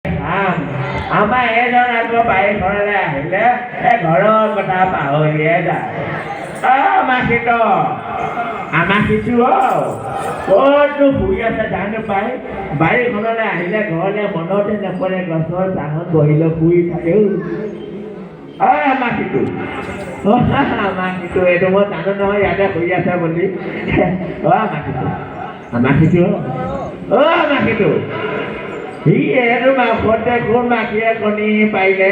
আমাৰ এজন আকৌ বাৰীখনলৈ আহিলে ঘৰৰ কথা পাহৰিয়ে যায়। আমাৰ কিছু ক'তনো শুই আছে জানো পাই বাৰীখনলৈ আহিলে ঘৰলৈ মনতে নপৰে গছৰ চাহত বহিলৈ শুই থাকে। আমাৰ সিটো এইটো মই জানো নহয় ইয়াতে শুই আছে বুলি। আমাৰ সিটো সি এইটো মাফতে কোন মাখিয়ে কণী পাৰিলে।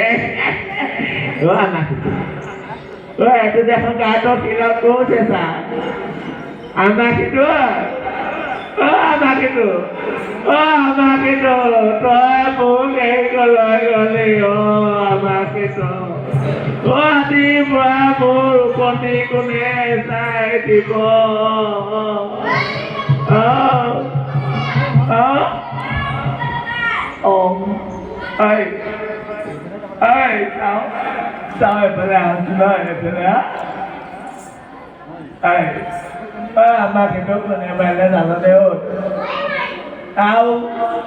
আমাৰ সিটো এইটো দেখোন গাটো শিলত গৈছে চা। আমাৰ সিটো তই মোক লৈ গলি। আমাৰ সিটো আজিৰ পৰা মোৰ কণী কোনে চাই দিব। Sao em làm nó em thế mà cái nước này lên là nó đeo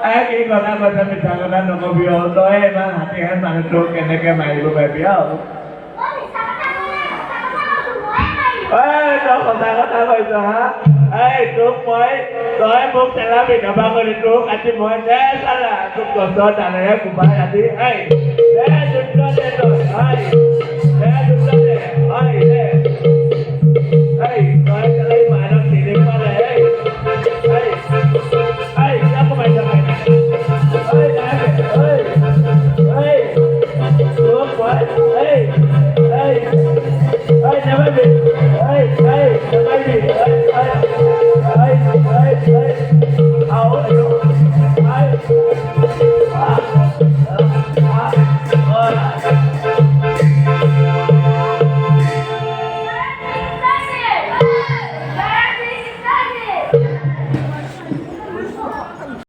cái con ăn con mình thằng con ăn nó có biểu tôi mà hạt thì ăn mà nó cái mày của mày biết không? Đó còn ta có ta bây giờ hả? Trúc mới tối muốn sẽ làm việc ở bao nhiêu trúc anh chỉ muốn thế sao là trúc còn cho trả lời của bạn là đi để trúc cho đây rồi để trúc cho đây nói cái lấy mà nó chỉ đi qua đây sao có mày cho mày trúc mới nhà máy bị nhà máy bị